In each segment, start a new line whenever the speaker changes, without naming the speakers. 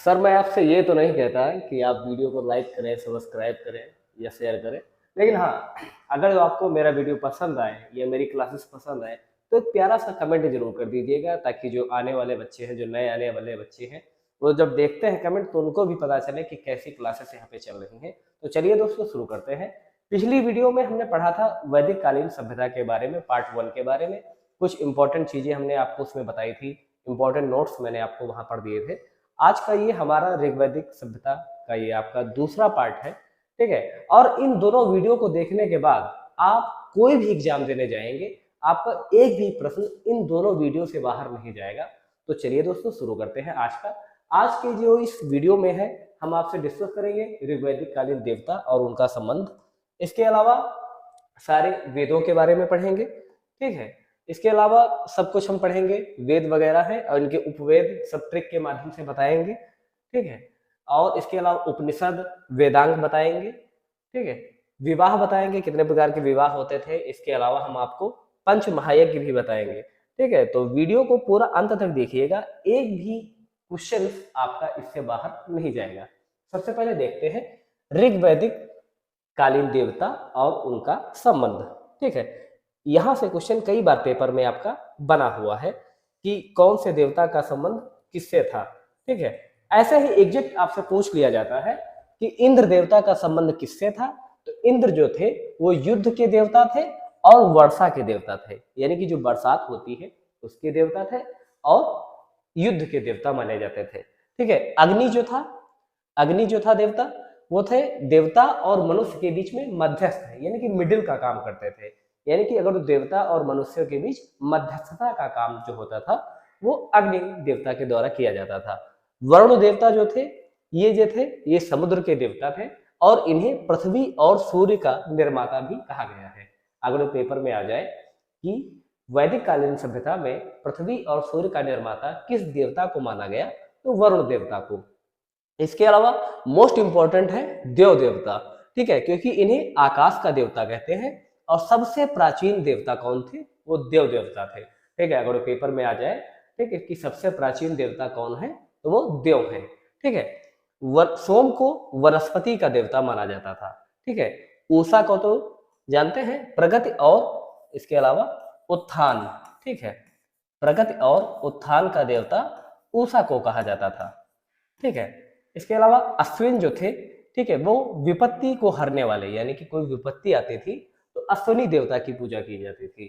Sir मैं आपसे ये तो नहीं कहता कि आप वीडियो को लाइक करें, सब्सक्राइब करें या शेयर करें, लेकिन हाँ, अगर आपको मेरा वीडियो पसंद आए या मेरी क्लासेस पसंद आए तो एक प्यारा सा कमेंट जरूर कर दीजिएगा, ताकि जो आने वाले बच्चे हैं, जो नए आने वाले बच्चे हैं, वो जब देखते हैं कमेंट तो उनको भी पता चले कि कैसी क्लासेस यहाँ पे चल रही हैं। तो चलिए दोस्तों शुरू करते हैं। पिछली वीडियो में हमने पढ़ा था वैदिक कालीन सभ्यता के बारे में, पार्ट 1 के बारे में। कुछ इंपॉर्टेंट चीजें हमने आपको उसमें बताई थी, इंपॉर्टेंट नोट्स मैंने आपको वहां पर दिए थे। आज का ये हमारा ऋग्वैदिक सभ्यता का ये आपका दूसरा पार्ट है, ठीक है। और इन दोनों वीडियो को देखने के बाद आप कोई भी एग्जाम देने जाएंगे, आपका एक भी प्रश्न इन दोनों वीडियो से बाहर नहीं जाएगा। तो चलिए दोस्तों शुरू करते हैं आज का। आज के जो इस वीडियो में है, हम आपसे डिस्कस करेंगे ऋग्वैदिक कालीन देवता और उनका संबंध। इसके अलावा सारे वेदों के बारे में पढ़ेंगे, ठीक है। इसके अलावा सब कुछ हम पढ़ेंगे, वेद वगैरह है और इनके उपवेद सब ट्रिक के माध्यम से बताएंगे, ठीक है। और इसके अलावा उपनिषद, वेदांग बताएंगे, ठीक है। विवाह बताएंगे, कितने प्रकार के विवाह होते थे। इसके अलावा हम आपको पंच महायज्ञ भी बताएंगे, ठीक है। तो वीडियो को पूरा अंत तक देखिएगा, एक भी क्वेश्चन आपका इससे बाहर नहीं जाएगा। सबसे पहले देखते हैं ऋग्वैदिक कालीन देवता और उनका संबंध, ठीक है। यहां से क्वेश्चन कई बार पेपर में आपका बना हुआ है कि कौन से देवता का संबंध किससे था, ठीक है। ऐसे ही एग्जैक्ट आपसे पूछ लिया जाता है कि इंद्र देवता का संबंध किससे था। तो इंद्र जो थे वो युद्ध के देवता थे और वर्षा के देवता थे, यानी कि जो बरसात होती है उसके देवता थे और युद्ध के देवता माने जाते थे, ठीक है। अग्नि जो था देवता, वो थे देवता और मनुष्य के बीच में मध्यस्थ है, यानी कि मिडिल का काम करते थे। यानी कि अगर देवता और मनुष्य के बीच मध्यस्थता का काम जो होता था वो अग्नि देवता के द्वारा किया जाता था। वरुण देवता जो थे ये समुद्र के देवता थे और इन्हें पृथ्वी और सूर्य का निर्माता भी कहा गया है। अगर पेपर में आ जाए कि वैदिक कालीन सभ्यता में पृथ्वी और सूर्य का निर्माता किस देवता को माना गया, तो वरुण देवता को। इसके अलावा मोस्ट इंपॉर्टेंट है देव देवता, ठीक है, क्योंकि इन्हें आकाश का देवता कहते हैं। और सबसे प्राचीन देवता कौन थे, वो देव देवता थे, ठीक है। अगर पेपर में आ जाए, ठीक है, कि सबसे प्राचीन देवता कौन है, तो वो देव है, ठीक है। सोम को वनस्पति का देवता माना जाता था, ठीक है। उषा को तो जानते हैं, प्रगति और इसके अलावा उत्थान, ठीक है। प्रगति और उत्थान का देवता उषा को कहा जाता था, ठीक है। इसके अलावा अश्विन जो थे, ठीक है, वो विपत्ति को हरने वाले, यानी कि कोई विपत्ति आती थी तो अश्विनी देवता की पूजा की जाती थी।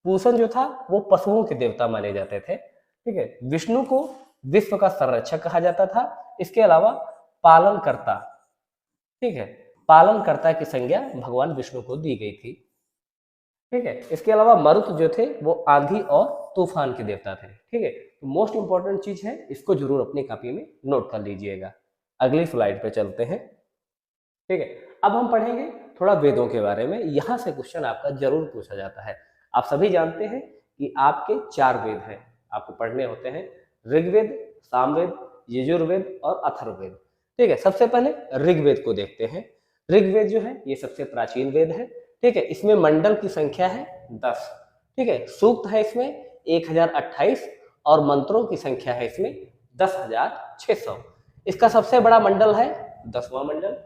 पूषण जो था वो पशुओं के देवता माने जाते थे, ठीक है। विष्णु को विश्व का संरक्षक कहा जाता था। इसके अलावा पालनकर्ता, ठीक है, पालनकर्ता की संज्ञा भगवान विष्णु को दी गई थी, ठीक है। इसके अलावा मरुत जो थे वो आंधी और तूफान के देवता थे, ठीक है। तो मोस्ट इंपॉर्टेंट चीज है, इसको जरूर अपनी कॉपी में नोट कर लीजिएगा। अगली स्लाइड पे चलते हैं, ठीक है। अब हम पढ़ेंगे थोड़ा वेदों के बारे में। यहाँ से क्वेश्चन आपका जरूर पूछा जाता है। आप सभी जानते हैं कि आपके 4 वेद हैं, आपको पढ़ने होते हैं, ऋग्वेद, सामवेद, यजुर्वेद और अथर्ववेद, ठीक है। सबसे पहले ऋग्वेद को देखते हैं। ऋग्वेद जो है ये सबसे प्राचीन वेद है, ठीक है। इसमें मंडल की संख्या है 10, ठीक है। सूक्त है इसमें 1028 और मंत्रों की संख्या है इसमें 10,600। इसका सबसे बड़ा मंडल है 10वां मंडल,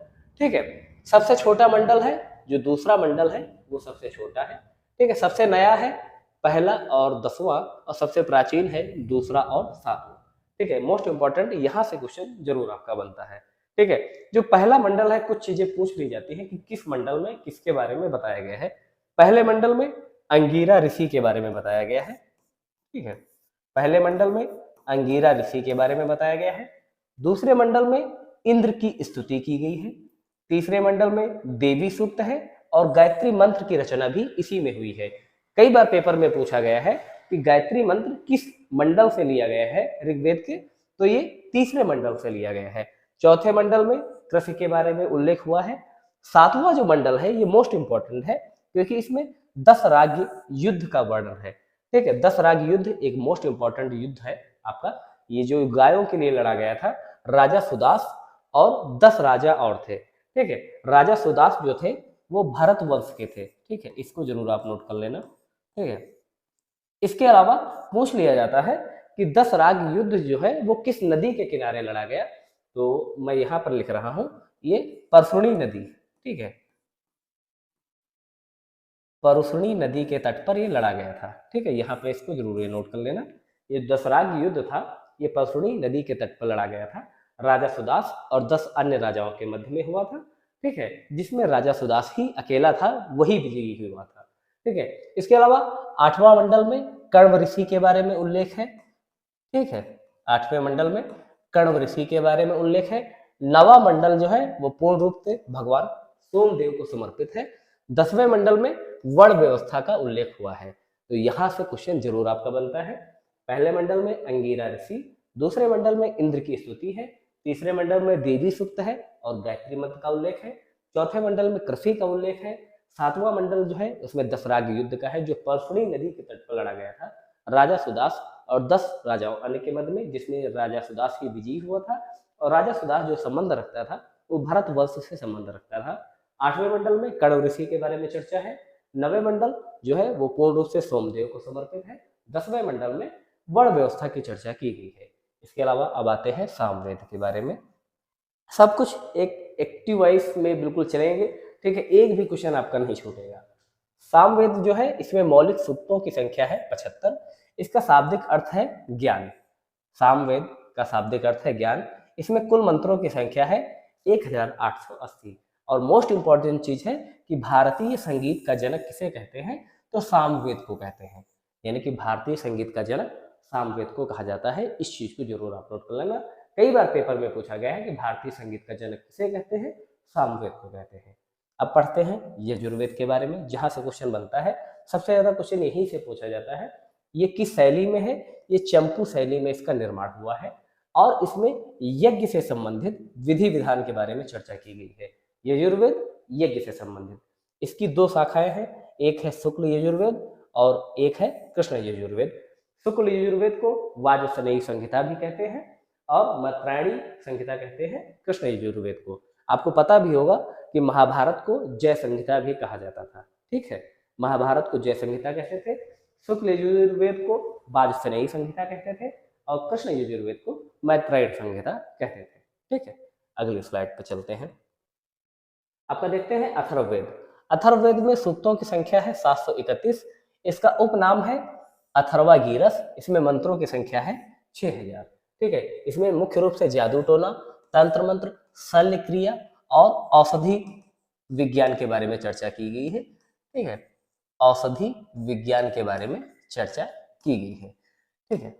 ठीक है। सबसे छोटा मंडल है, जो दूसरा मंडल है वो सबसे छोटा है, ठीक है। सबसे नया है पहला और 10वां, और सबसे प्राचीन है दूसरा और 7वां, ठीक है। मोस्ट इंपॉर्टेंट यहाँ से क्वेश्चन जरूर आपका बनता है, ठीक है। जो पहला मंडल है, कुछ चीजें पूछ ली जाती है कि किस मंडल में किसके बारे में बताया गया है। पहले मंडल में अंगीरा ऋषि के बारे में बताया गया है, ठीक है। पहले मंडल में अंगीरा ऋषि के बारे में बताया गया है। दूसरे मंडल में इंद्र की स्तुति की गई है। तीसरे मंडल में देवी सूक्त है और गायत्री मंत्र की रचना भी इसी में हुई है। कई बार पेपर में पूछा गया है कि गायत्री मंत्र किस मंडल से लिया गया है ऋग्वेद के, तो ये तीसरे मंडल से लिया गया है। चौथे मंडल में कृषि के बारे में उल्लेख हुआ है। 7वां जो मंडल है ये मोस्ट इंपॉर्टेंट है, क्योंकि इसमें 10 राज्य युद्ध का वर्णन है, ठीक है। 10 राज्य युद्ध एक मोस्ट इंपॉर्टेंट युद्ध है आपका। ये जो गायों के लिए लड़ा गया था, राजा सुदास और 10 राजा और थे, ठीक है। राजा सुदास जो थे वो भारत वंश के थे, ठीक है। इसको जरूर आप नोट कर लेना, ठीक है। इसके अलावा पूछ लिया जाता है कि 10 राग युद्ध जो है वो किस नदी के किनारे लड़ा गया, तो मैं यहाँ पर लिख रहा हूँ ये परसुणी नदी, ठीक है, परसुणी नदी के तट पर ये लड़ा गया था, ठीक है, यहाँ पे इसको जरूर ये नोट कर लेना। ये दसराग युद्ध था, ये परसुणी नदी के तट पर लड़ा गया था, राजा सुदास और 10 अन्य राजाओं के मध्य में हुआ था, ठीक है, जिसमें राजा सुदास ही अकेला था, वही विजयी हुआ था, ठीक है। इसके अलावा 8वां मंडल में कण्व ऋषि के बारे में उल्लेख है, ठीक है, 8वें मंडल में कण्व ऋषि के बारे में उल्लेख है। 9वां मंडल जो है वो पूर्ण रूप से भगवान सोमदेव को समर्पित है। 10वें मंडल में वर्ण व्यवस्था का उल्लेख हुआ है। तो यहां से क्वेश्चन जरूर आपका बनता है। पहले मंडल में अंगिरा ऋषि, दूसरे मंडल में इंद्र की स्तुति है, तीसरे मंडल में देवी सूक्त है और गायत्री मंत्र का उल्लेख है, चौथे मंडल में कृषि का उल्लेख है, 7वां मंडल जो है उसमें दसराग युद्ध का है, जो परसुणी नदी के तट पर लड़ा गया था राजा सुदास और 10 राजाओं अन्य के मध्य में, जिसमें राजा सुदास ही विजयी हुआ था। और राजा सुदास जो संबंध रखता था वो भारत वर्ष से संबंध रखता था। 8वें मंडल में कण्व ऋषि के बारे में चर्चा है। 9वें मंडल जो है वो पूर्ण रूप से सोमदेव को समर्पित है। 10वें मंडल में वर्ण व्यवस्था की चर्चा की गई है। इसके अलावा अब आते हैं सामवेद के बारे में। सब कुछ एक एक्टिव वाइज में बिल्कुल चलेंगे, ठीक है, एक भी क्वेश्चन आपका नहीं छूटेगा। सामवेद जो है इसमें मौलिक सूक्तों की संख्या है 75। इसका शाब्दिक अर्थ है ज्ञान। सामवेद का शाब्दिक अर्थ है ज्ञान। इसमें कुल मंत्रों की संख्या है 1880। और मोस्ट इंपॉर्टेंट चीज है कि भारतीय संगीत का जनक किसे कहते हैं, तो सामवेद को कहते हैं। यानी कि भारतीय संगीत का जनक सामवेद को कहा जाता है। इस चीज को जरूर आप नोट कर लेना। कई बार पेपर में पूछा गया है कि भारतीय संगीत का जनक किसे कहते हैं, सामवेद को कहते हैं। अब पढ़ते हैं यजुर्वेद के बारे में, जहां से क्वेश्चन बनता है। सबसे ज्यादा क्वेश्चन यहीं से पूछा जाता है। ये किस शैली में है, ये चंपू शैली में इसका निर्माण हुआ है और इसमें यज्ञ से संबंधित विधि विधान के बारे में चर्चा की गई है। यजुर्वेद यज्ञ से संबंधित, इसकी 2 शाखाएं हैं, एक है शुक्ल यजुर्वेद और एक है कृष्ण यजुर्वेद। शुक्ल यजुर्वेद को वाजसनेयी संहिता भी कहते हैं और मैत्रायणी संहिता कहते हैं कृष्ण यजुर्वेद को। आपको पता भी होगा कि महाभारत को जय संहिता भी कहा जाता था, ठीक है, महाभारत को जय संहिता कहते थे, शुक्ल यजुर्वेद को वाजसनेयी संहिता कहते थे और कृष्ण यजुर्वेद को मैत्रायण संहिता कहते थे, ठीक है। अगली स्लाइड पर चलते हैं। आपका देखते हैं अथर्ववेद। अथर्ववेद में सूक्तों की संख्या है 731। इसका उपनाम है अथर्वागीरस। इसमें मंत्रों की संख्या है 6000, ठीक है। इसमें मुख्य रूप से जादू टोना, तंत्र मंत्र, शल्य क्रिया और औषधि विज्ञान के बारे में चर्चा की गई है, ठीक है, औषधि विज्ञान के बारे में चर्चा की गई है, ठीक है।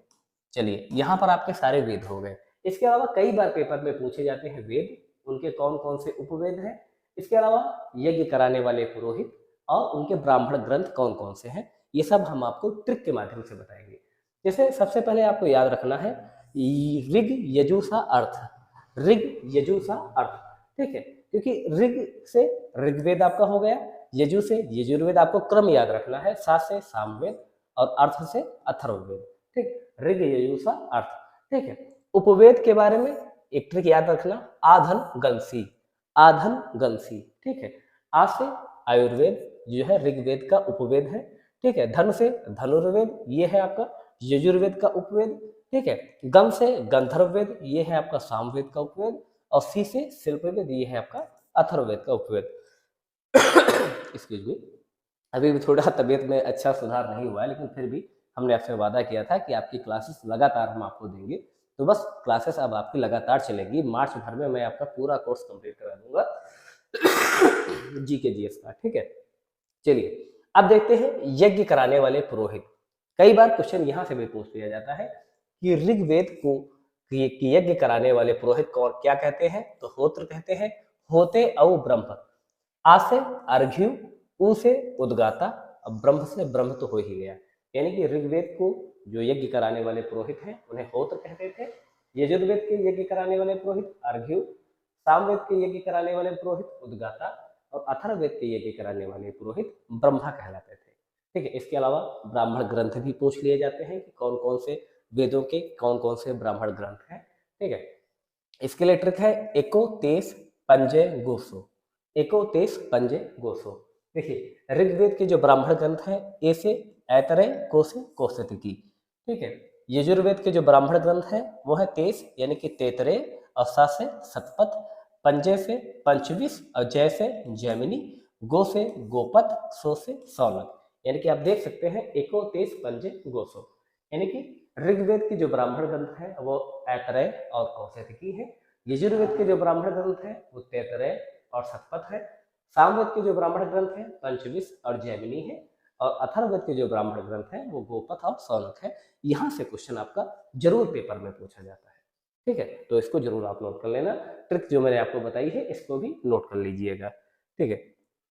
चलिए, यहाँ पर आपके सारे वेद हो गए। इसके अलावा कई बार पेपर में पूछे जाते हैं वेद, उनके कौन कौन से उपवेद हैं। इसके अलावा यज्ञ कराने वाले पुरोहित और उनके ब्राह्मण ग्रंथ कौन कौन से हैं, ये सब हम आपको ट्रिक के माध्यम से बताएंगे। जैसे सबसे पहले आपको याद रखना है ऋग यजुषा अर्थ, ऋग यजुषा अर्थ, ठीक है, क्योंकि ऋग से ऋग्वेद आपका हो गया, यजु से यजुर्वेद, आपको क्रम याद रखना है, सा से सामवेद और अर्थ से अथर्ववेद, ठीक, ऋग यजुषा अर्थ, ठीक है। उपवेद के बारे में एक ट्रिक याद रखना, आधन गंसी, आधन गंसी, ठीक है। आ से आयुर्वेद जो है ऋग्वेद का उपवेद है, ठीक है। धन से धनुर्वेद, ये है आपका यजुर्वेद का उपवेद, ठीक है। गम से गंधर्ववेद, ये है आपका सामवेद का उपवेद और सी से शिल्पवेद, ये है आपका अथर्ववेद का उपवेद। एक्सक्यूज मी, अभी भी थोड़ा तबीयत में अच्छा सुधार नहीं हुआ है, लेकिन फिर भी हमने आपसे वादा किया था कि आपकी क्लासेस लगातार हम आपको देंगे, तो बस क्लासेस अब आपकी लगातार चलेगी। मार्च भर में मैं आपका पूरा कोर्स कंप्लीट करा दूंगा जीके जीएस का, ठीक है। चलिए, अब देखते हैं यज्ञ कराने वाले पुरोहित। कई बार क्वेश्चन यहाँ से भी पूछ लिया जाता है कि ऋग्वेद को यज्ञ कराने वाले पुरोहित कौन क्या कहते हैं, तो होत्र कहते हैं, होते औ ब्रह्म, आ से अर्घ्यु, उ से उद्गाता, अब ब्रह्म से ब्रह्म तो हो ही गया। यानी कि ऋग्वेद को जो यज्ञ कराने वाले पुरोहित हैं उन्हें होत्र कहते थे, यजुर्वेद के यज्ञ कराने वाले पुरोहित अर्घ्यु, सामवेद के यज्ञ कराने वाले पुरोहित उद्गाता और अथर्ववेद के यज्ञ कराने वाले पुरोहित ब्रह्मा कहलाते थे, ठीक है। इसके अलावा ब्राह्मण ग्रंथ भी पूछ लिए जाते हैं कि कौन कौन से वेदों के कौन कौन से ब्राह्मण ग्रंथ हैं, ठीक है। इसके लिए ट्रिक है एको तेस पंजे गोसो, एको तेस पंजे गोसो। देखिए, ऋग्वेद के जो ब्राह्मण ग्रंथ हैं ए से ऐतरे, को से कोसतिकी, ठीक है। यजुर्वेद के जो ब्राह्मण ग्रंथ हैं वो है तेस यानी कि तेतरे और स से सतपथ, पंजे से पंचविश और जय से जैमिनी, गो से गोपथ, सो से सौनक। यानी कि आप देख सकते हैं एको तेज पंजे गोसो। यानी कि ऋग्वेद की जो ब्राह्मण ग्रंथ है वो ऐतरेय और कौशिकी है। यजुर्वेद के जो ब्राह्मण ग्रंथ है वो तैतरेय और सतपथ है। सामवेद के जो ब्राह्मण ग्रंथ है पंचविश और जैमिनी है। और अथर्ववेद के जो ब्राह्मण ग्रंथ है वो गोपथ और सौनक है। यहाँ से क्वेश्चन आपका जरूर पेपर में पूछा जाता है। ठीक है, तो इसको जरूर आप नोट कर लेना। ट्रिक जो मैंने आपको बताई है इसको भी नोट कर लीजिएगा। ठीक है,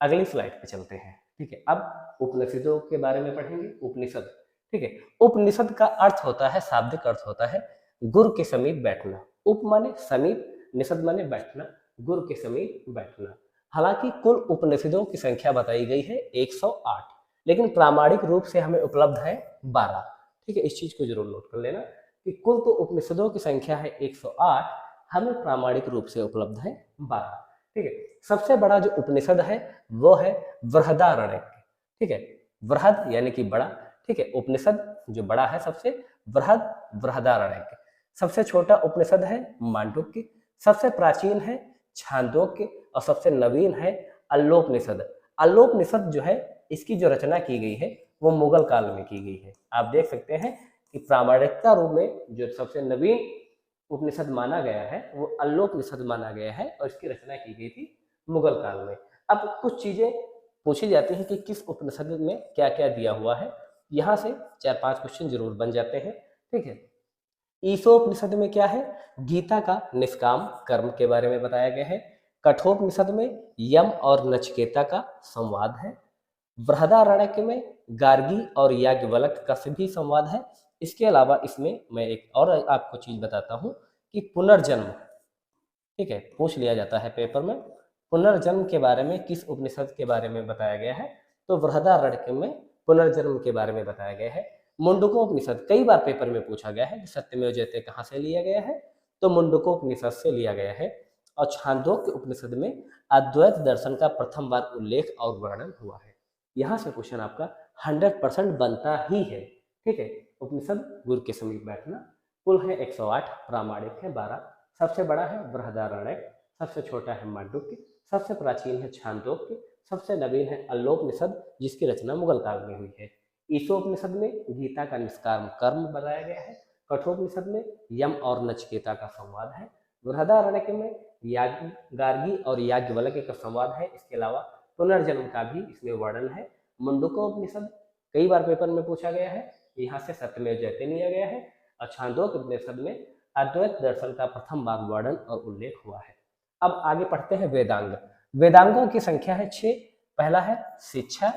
अगली स्लाइड पे चलते हैं। ठीक है, अब उपनिषदों के बारे में पढ़ेंगे। उपनिषद, ठीक है, उपनिषद का अर्थ होता है, शाब्दिक अर्थ होता है गुरु के समीप बैठना। उप माने समीप, निषद माने बैठना, गुरु के समीप बैठना। हालांकि कुल उपनिषदों की संख्या बताई गई है 108, लेकिन प्रामाणिक रूप से हमें उपलब्ध है 12। ठीक है, इस चीज को जरूर नोट कर लेना कि कुल तो उपनिषदों की संख्या है 108, हमें प्रामाणिक रूप से उपलब्ध है 12। ठीक है, सबसे बड़ा जो उपनिषद है वो है बृहदारण्यक। ठीक है, बृहद यानी कि बड़ा। ठीक है, उपनिषद जो बड़ा है सबसे, बृहदारण्यक। सबसे छोटा उपनिषद है मांडुक्य, सबसे प्राचीन है छांदोग्य और सबसे नवीन है अल्लोपनिषद। अल्लोपनिषद जो है इसकी जो रचना की गई है वो मुगल काल में की गई है। आप देख सकते हैं कि प्रामाणिकता रूप में जो सबसे नवीन उपनिषद माना गया है वो अल्लोपनिषद माना गया है और इसकी रचना की गई थी मुगल काल में। अब कुछ चीजें पूछी जाती हैं कि किस उपनिषद में क्या क्या दिया हुआ है, यहाँ से 4-5 क्वेश्चन जरूर बन जाते हैं। ठीक है, ईशोपनिषद में क्या है, गीता का निष्काम कर्म के बारे में बताया गया है। कठोपनिषद में यम और नचिकेता का संवाद है। बृहदारण्यक में गार्गी और याज्ञवल्क्य का भी संवाद है। इसके अलावा इसमें मैं एक और आपको चीज बताता हूँ कि पुनर्जन्म, ठीक है, पूछ लिया जाता है पेपर में, पुनर्जन्म के बारे में किस उपनिषद के बारे में बताया गया है, तो बृहदारण्यक में पुनर्जन्म के बारे में बताया गया है। मुंडकोपनिषद कई बार पेपर में पूछा गया है कि सत्यमेव जयते कहाँ से लिया गया है, तो मुंडकोपनिषद से लिया गया है। और छांदोग्य उपनिषद में अद्वैत दर्शन का प्रथम बार उल्लेख और वर्णन हुआ है। यहाँ से क्वेश्चन आपका 100% बनता ही है। ठीक है, उपनिषद गुरु के समीप बैठना, कुल है 108, प्रामाणिक है 12, सबसे बड़ा है बृहदारण्यक, सबसे छोटा है मांडुक्य, सबसे प्राचीन है छांदोग्य, सबसे नवीन है अल्लोपनिषद जिसकी रचना मुगल काल में हुई है। ईशोपनिषद में गीता का निष्काम कर्म बताया गया है। कठोपनिषद में यम और नचिकेता का संवाद है। बृहदारण्यक में गार्गी और याज्ञवल्क्य का संवाद है। इसके अलावा पुनर्जन्म का भी इसमें वर्णन है। मुंडकोपनिषद कई बार पेपर में पूछा गया है, यहाँ से सत्यमेव जयते लिया गया है। और छांदोग्य उपनिषद में अद्वैत दर्शन का प्रथम बार वर्णन और उल्लेख हुआ है। अब आगे पढ़ते हैं वेदांग। वेदांगों की संख्या है 6। पहला है शिक्षा,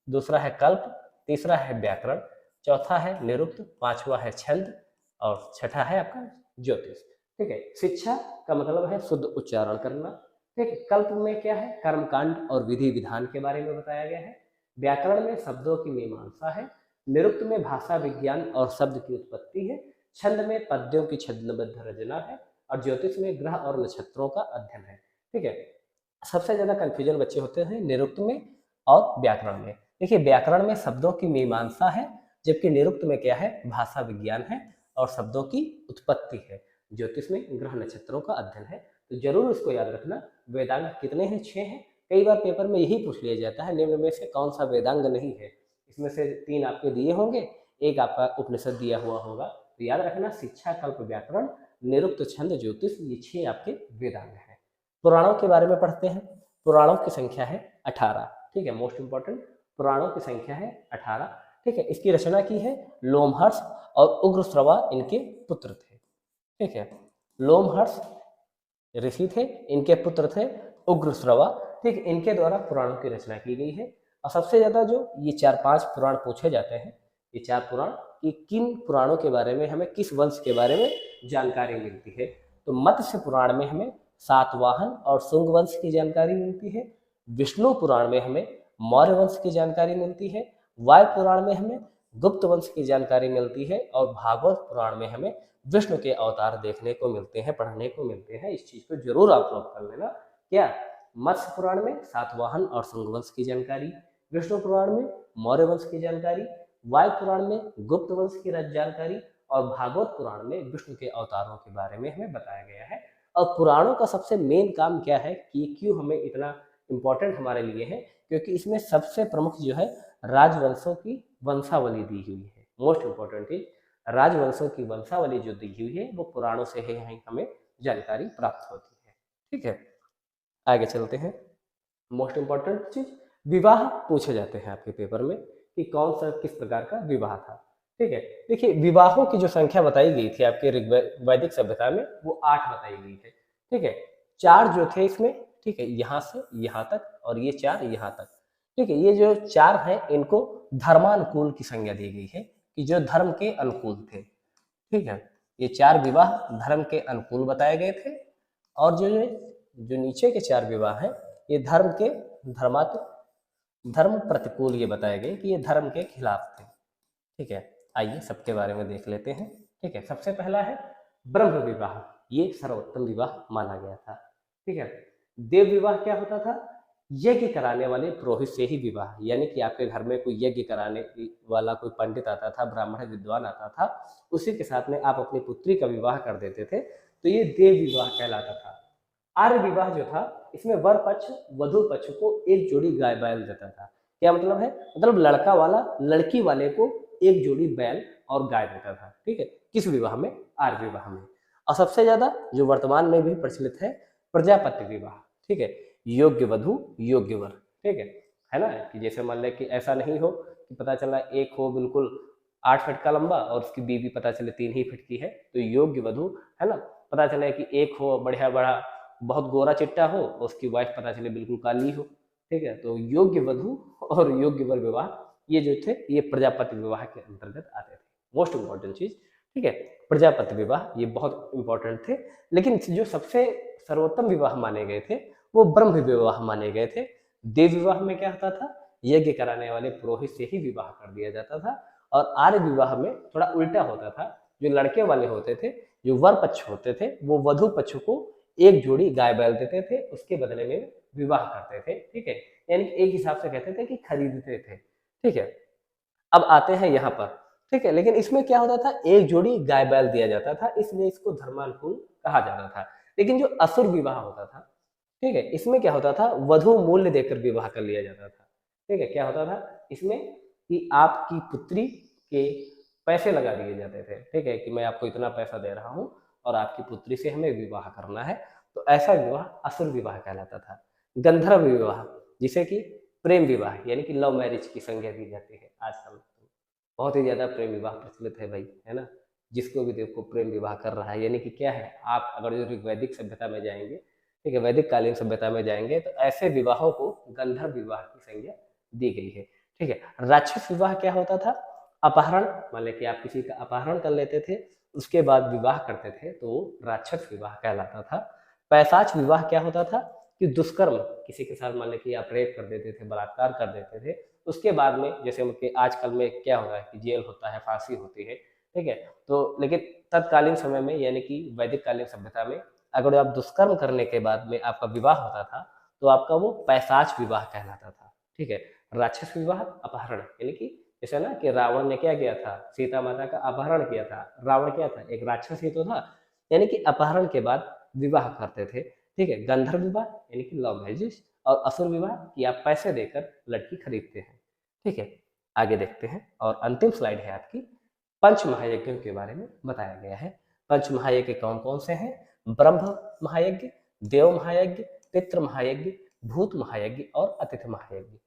दूसरा है कल्प, तीसरा है व्याकरण, चौथा है निरुक्त, पांचवा है छंद और छठा है आपका ज्योतिष। ठीक है, शिक्षा का मतलब है शुद्ध उच्चारण करना। ठीक है, कल्प में क्या है, कर्मकांड और विधि विधान के बारे में बताया गया है। व्याकरण में शब्दों की मीमांसा है। निरुक्त में भाषा विज्ञान और शब्द की उत्पत्ति है। छंद में पद्यों की छंदबद्ध रचना है। और ज्योतिष में ग्रह और नक्षत्रों का अध्ययन है। ठीक है, सबसे ज्यादा कंफ्यूजन बच्चे होते हैं निरुक्त में और व्याकरण में। देखिए, व्याकरण में शब्दों की मीमांसा है, जबकि निरुक्त में क्या है, भाषा विज्ञान है और शब्दों की उत्पत्ति है। ज्योतिष में ग्रह नक्षत्रों का अध्ययन है। तो जरूर इसको याद रखना। वेदांग कितने हैं, 6 हैं। कई बार पेपर में यही पूछ लिया जाता है निम्न में से कौन सा वेदांग नहीं है। इसमें से 3 आपके दिए होंगे, एक आपका उपनिषद दिया हुआ होगा। तो याद रखना, शिक्षा, कल्प, व्याकरण, निरुक्त, छंद, ज्योतिष, ये 6 आपके वेदांग हैं। पुराणों के बारे में पढ़ते हैं। पुराणों की संख्या है 18। ठीक है, मोस्ट इंपॉर्टेंट, पुराणों की संख्या है 18। ठीक है, इसकी रचना की है लोमहर्ष और उग्रश्रवा इनके पुत्र थे। ठीक है, लोमहर्ष ऋषि थे, इनके पुत्र थे उग्रश्रवा। ठीक, इनके द्वारा पुराणों की रचना की गई है। और सबसे ज्यादा जो ये 4-5 पुराण पूछे जाते हैं, ये 4 पुराण, कि किन पुराणों के बारे में हमें, किस वंश के बारे में जानकारी मिलती है, तो मत्स्य पुराण में हमें सातवाहन और शुंग वंश की जानकारी मिलती है। विष्णु पुराण में हमें मौर्य वंश की जानकारी मिलती है। वायु पुराण में हमें गुप्त वंश की जानकारी मिलती है। और भागवत पुराण में हमें विष्णु के अवतार देखने को मिलते हैं, पढ़ने को मिलते हैं। इस चीज को जरूर आप नोट कर लेना। क्या, मत्स्य पुराण में सातवाहन और शुंग वंश की जानकारी, विष्णु पुराण में मौर्य वंश की जानकारी, वायु पुराण में गुप्त वंश की जानकारी और भागवत पुराण में विष्णु के अवतारों के बारे में हमें बताया गया है। और पुराणों का सबसे मेन काम क्या है कि ये क्यों हमें इतना इम्पोर्टेंट हमारे लिए है, क्योंकि इसमें सबसे प्रमुख जो है राजवंशों की वंशावली दी हुई है। मोस्ट इम्पोर्टेंट इज राजवंशों की वंशावली जो दी हुई है वो पुराणों से ही हमें जानकारी प्राप्त होती है। ठीक है, आगे चलते हैं। मोस्ट इम्पोर्टेंट चीज, विवाह पूछे जाते हैं आपके पेपर में कि कौन सा किस प्रकार का विवाह था। ठीक है, देखिए विवाहों की जो संख्या बताई गई थी आपके वैदिक सभ्यता में वो 8 बताई गई थी। ठीक है, 4 जो थे इसमें, ठीक है, यहाँ से यहाँ तक और ये 4 यहाँ तक। ठीक है, ये जो 4 हैं इनको धर्मानुकूल की संज्ञा दी गई है कि जो धर्म के अनुकूल थे। ठीक है, ये 4 विवाह धर्म के अनुकूल बताए गए थे, और जो जो नीचे के 4 विवाह हैं ये धर्म के धर्म प्रतिकूल ये बताए गए कि ये धर्म के खिलाफ थे। ठीक है, आइए सबके बारे में देख लेते हैं। ठीक है, सबसे पहला है ब्रह्म विवाह, ये सर्वोत्तम विवाह माना गया था। ठीक है, देव विवाह क्या होता था? यज्ञ कराने वाले पुरोहित से ही विवाह, यानी कि आपके घर में कोई यज्ञ कराने वाला कोई पंडित आता था, ब्राह्मण विद्वान आता था, उसी के साथ में आप अपनी पुत्री का विवाह कर देते थे, तो ये देव विवाह कहलाता था। आर्य विवाह जो था इसमें वर पक्ष वधु पक्ष को एक जोड़ी गाय बैल देता था। क्या मतलब है? मतलब लड़का वाला लड़की वाले को एक जोड़ी बैल और गाय देता था। ठीक है, किस विवाह में? आर्य विवाह में। और सबसे ज्यादा जो वर्तमान में भी प्रचलित है, प्रजापत्य विवाह। ठीक है, योग्य वधु योग्य वर। ठीक है ना? कि जैसे मान लें कि ऐसा नहीं हो कि पता चला एक हो बिल्कुल 8 फीट का लंबा और उसकी बीवी पता चले 3 ही फीट की है, तो योग्य वधु, है ना? पता चले कि एक हो बढ़िया बड़ा बहुत गोरा चिट्टा हो, उसकी वाइफ पता चले बिल्कुल काली हो। ठीक है, तो योग्य वधु और योग्य वर विवाह ये जो थे ये प्रजापति विवाह के अंतर्गत आते थे। मोस्ट इंपॉर्टेंट चीज। ठीक है, प्रजापति विवाह ये बहुत इंपॉर्टेंट थे, लेकिन जो सबसे सर्वोत्तम विवाह माने गए थे वो ब्रह्म विवाह माने गए थे। देव विवाह में क्या होता था? यज्ञ कराने वाले पुरोहित से ही विवाह कर दिया जाता था। और आर्य विवाह में थोड़ा उल्टा होता था, जो लड़के वाले होते थे, जो वर पक्ष होते थे, वो वधु पक्ष को एक जोड़ी गाय बैल देते थे, उसके बदले में विवाह करते थे। ठीक है, यानी एक हिसाब से कहते थे कि खरीदते थे। ठीक है, अब आते हैं यहाँ पर। ठीक है, लेकिन इसमें क्या होता था? एक जोड़ी गाय बैल दिया जाता था, इसलिए इसको धर्मानुकूल कहा जाता था। लेकिन जो असुर विवाह होता था, ठीक है, इसमें क्या होता था? वधु मूल्य देकर विवाह कर लिया जाता था। ठीक है, क्या होता था इसमें कि आपकी पुत्री के पैसे लगा दिए जाते थे। ठीक है, कि मैं आपको इतना पैसा दे रहा हूँ और आपकी पुत्री से हमें विवाह करना है, तो ऐसा विवाह असुर विवाह कहलाता था। गंधर्व विवाह, जिसे कि प्रेम विवाह यानी कि लव मैरिज की संज्ञा दी जाती है आजकल। बहुत ही ज्यादा प्रेम विवाह प्रचलित है भाई, है ना? जिसको भी देखो प्रेम विवाह कर रहा है, यानी कि क्या है, आप अगर जो वैदिक सभ्यता में जाएंगे, ठीक है, वैदिक कालीन सभ्यता में जाएंगे, तो ऐसे विवाहों को गंधर्व विवाह की संज्ञा दी गई है। ठीक है, राक्षस विवाह क्या होता था? अपहरण, मान लें कि आप किसी का अपहरण कर लेते थे, उसके बाद विवाह करते थे, तो राक्षस विवाह कहलाता था। पैशाच विवाह क्या होता था? कि दुष्कर्म, किसी के साथ मान लें कि आप रेप कर देते थे, बलात्कार कर देते थे, उसके बाद में जैसे कि आजकल में क्या हो रहा है कि जेल होता है, फांसी होती है। ठीक है, तो लेकिन तत्कालीन समय में यानी कि वैदिक कालीन सभ्यता में अगर आप दुष्कर्म करने के बाद में आपका विवाह होता था, तो आपका वो पैशाच विवाह कहलाता था। ठीक है, राक्षस विवाह अपहरण, यानी कि जैसे ना कि रावण ने क्या किया था? सीता माता का अपहरण किया था। रावण क्या था? एक राक्षस ही तो था, यानी कि अपहरण के बाद विवाह करते थे। ठीक है, गंधर्व विवाह यानी कि लव मैरिज, और असुर विवाह कि आप पैसे देकर लड़की खरीदते हैं। ठीक है, आगे देखते हैं, और अंतिम स्लाइड है आपकी, पंच महायज्ञों के बारे में बताया गया है। पंच महायज्ञ कौन कौन से हैं? ब्रह्म महायज्ञ, देव महायज्ञ, पितृ महायज्ञ, भूत महायज्ञ और अतिथि महायज्ञ।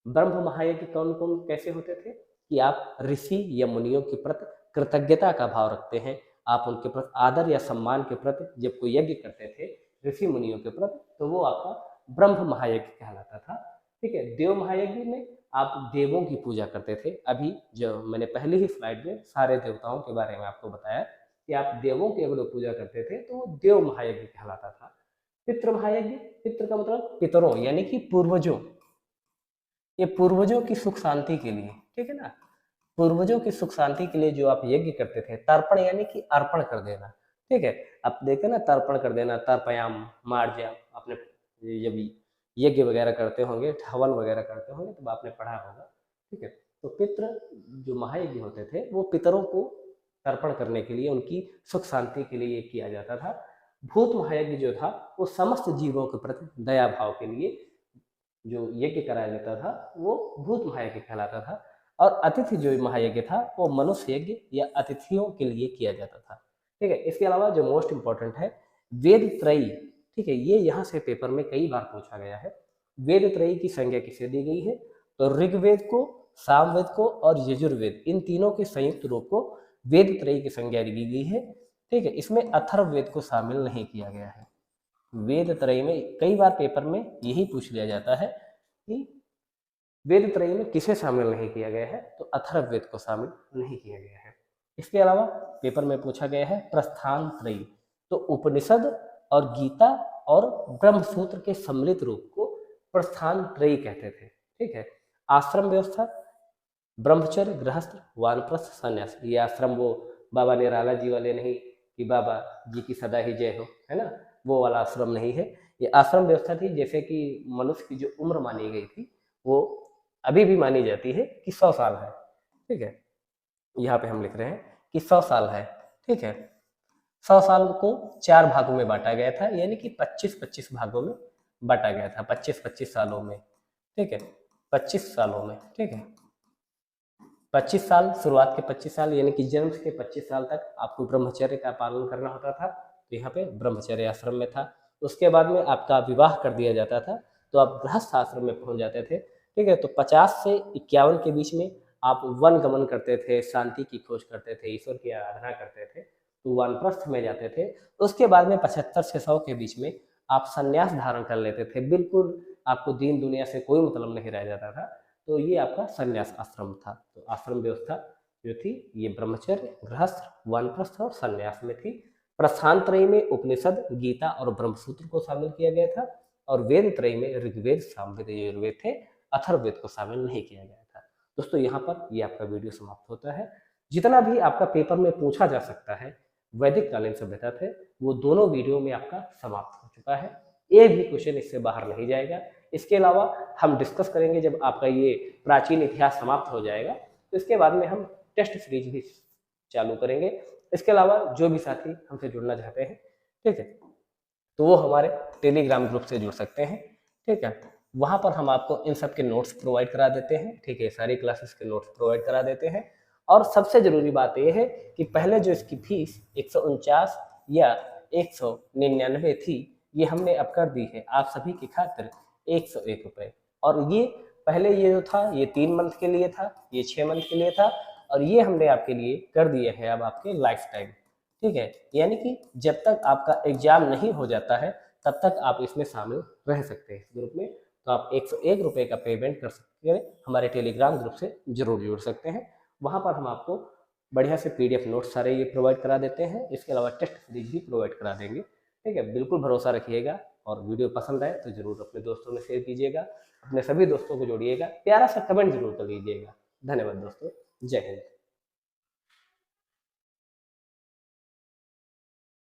ब्रह्म महायज्ञ कौन कौन कैसे होते थे? कि आप ऋषि या मुनियों के प्रति कृतज्ञता का भाव रखते हैं, आप उनके प्रति आदर या सम्मान के प्रति जब कोई यज्ञ करते थे ऋषि मुनियों के प्रति, तो वो आपका ब्रह्म महायज्ञ कहलाता था। ठीक है, देव महायज्ञ में आप देवों की पूजा करते थे। अभी जो मैंने पहली ही स्लाइड में सारे देवताओं के बारे में आपको बताया कि आप देवों की अगर पूजा करते थे तो वो देव महायज्ञ कहलाता था। पितृ महायज्ञ, पितृ का मतलब पितरों यानी कि पूर्वजों, ये पूर्वजों की सुख शांति के लिए, ठीक है ना, पूर्वजों की सुख शांति के लिए जो आप यज्ञ करते थे, तर्पण यानी कि अर्पण कर देना। ठीक है, आप देखे ना, तर्पण कर देना, तर्पयाम मार्जया, आपने जब यज्ञ वगैरह करते होंगे, हवन वगैरह करते होंगे, तब आपने पढ़ा होगा। ठीक है, तो पितृ जो महायज्ञ होते थे वो पितरों को तर्पण करने के लिए, उनकी सुख शांति के लिए किया जाता था। भूत महायज्ञ जो था वो समस्त जीवों के प्रति दया भाव के लिए जो यज्ञ कराया जाता था वो भूत महायज्ञ कहलाता था। और अतिथि जो महायज्ञ था वो मनुष्य यज्ञ या अतिथियों के लिए किया जाता था। ठीक है, इसके अलावा जो मोस्ट इंपॉर्टेंट है वेद त्रयी, ठीक है, ये यहाँ से पेपर में कई बार पूछा गया है। वेद त्रयी की संज्ञा किसे दी गई है? तो ऋग्वेद को, सामवेद को और यजुर्वेद, इन तीनों के संयुक्त रूप को वेद त्रयी की संज्ञा दी गई है। ठीक है, इसमें अथर्ववेद को शामिल नहीं किया गया है। वेद त्रयी में कई बार पेपर में यही पूछ लिया जाता है कि वेद त्रयी में किसे शामिल नहीं किया गया है? तो अथर्ववेद को शामिल नहीं किया गया है। इसके अलावा पेपर में पूछा गया है प्रस्थान त्रयी, तो उपनिषद और गीता और ब्रह्मसूत्र के सम्मिलित रूप को प्रस्थान त्रयी कहते थे। ठीक है, आश्रम व्यवस्था, ब्रह्मचर्य, गृहस्थ, वानप्रस्थ, संन्यास। ये आश्रम वो बाबा निराला जी वाले नहीं कि बाबा जी की सदा ही जय हो, है ना, वो वाला आश्रम नहीं है। ये आश्रम व्यवस्था थी, जैसे कि मनुष्य की जो उम्र मानी गई थी वो अभी भी मानी जाती है कि 100 साल है। ठीक है, यहाँ पे हम लिख रहे हैं कि 100 साल है। ठीक है, 100 साल को 4 भागों में बांटा गया था, यानी कि 25-25 भागों में बांटा गया था, 25-25 सालों में। ठीक है, 25 सालों में। ठीक है, 25 साल, शुरुआत के 25 साल यानी कि जन्म के 25 साल तक आपको ब्रह्मचर्य का पालन करना होता था, तो यहाँ पे ब्रह्मचर्य आश्रम में था। उसके बाद में आपका विवाह कर दिया जाता था तो आप गृहस्थ आश्रम में पहुंच जाते थे। ठीक है, तो 50 से 51 के बीच में आप वन गमन करते थे, शांति की खोज करते थे, ईश्वर की आराधना करते थे, तो वानप्रस्थ में जाते थे। उसके बाद में 75 से 100 के बीच में आप संन्यास धारण कर लेते थे, बिल्कुल आपको दीन दुनिया से कोई मतलब नहीं रह जाता था, तो ये आपका संन्यास आश्रम था। तो आश्रम व्यवस्था जो थी ये ब्रह्मचर्य, गृहस्थ, वानप्रस्थ और संन्यास में थी। प्रस्थान त्रयी में उपनिषद, गीता और ब्रह्मसूत्र को शामिल किया गया था, और वेद त्रयी में ऋग्वेद, सामवेद, यजुर्वेद थे, अथर्ववेद को शामिल नहीं किया गया था। दोस्तों यहाँ पर ये आपका वीडियो समाप्त होता है। जितना भी आपका पेपर में पूछा जा सकता है वैदिक कालीन सभ्यता थे, वो दोनों वीडियो में आपका समाप्त हो चुका है। एक भी क्वेश्चन इससे बाहर नहीं जाएगा। इसके अलावा हम डिस्कस करेंगे जब आपका ये प्राचीन इतिहास समाप्त हो जाएगा तो इसके बाद में हम टेस्ट सीरीज भी चालू करेंगे। इसके अलावा जो भी साथी हमसे जुड़ना चाहते हैं, ठीक है, तो वो हमारे टेलीग्राम ग्रुप से जुड़ सकते हैं। ठीक है, वहाँ पर हम आपको इन सब के नोट्स प्रोवाइड करा देते हैं। ठीक है, सारी क्लासेस के नोट्स प्रोवाइड करा देते हैं। और सबसे ज़रूरी बात यह है कि पहले जो इसकी फीस 149 या 199 थी, ये हमने अब कर दी है आप सभी की खातिर 101 रुपये। और ये पहले ये जो था ये 3 मंथ के लिए था, ये 6 मंथ के लिए था, और ये हमने आपके लिए कर दिया है अब आपके लाइफ टाइम। ठीक है, यानी कि जब तक आपका एग्जाम नहीं हो जाता है तब तक आप इसमें शामिल रह सकते हैं इस ग्रुप में। तो आप 101 रुपये का पेमेंट कर सकते हैं, हमारे टेलीग्राम ग्रुप से जरूर जुड़ सकते हैं। वहाँ पर हम आपको बढ़िया से PDF नोट्स सारे ये प्रोवाइड करा देते हैं। इसके अलावा टेस्ट सीरीज भी प्रोवाइड करा देंगे। ठीक है, बिल्कुल भरोसा रखिएगा, और वीडियो पसंद आए तो जरूर अपने दोस्तों में शेयर कीजिएगा, अपने सभी दोस्तों को जोड़िएगा, प्यारा सा कमेंट जरूर कर लीजिएगा। धन्यवाद दोस्तों, जय हिंद।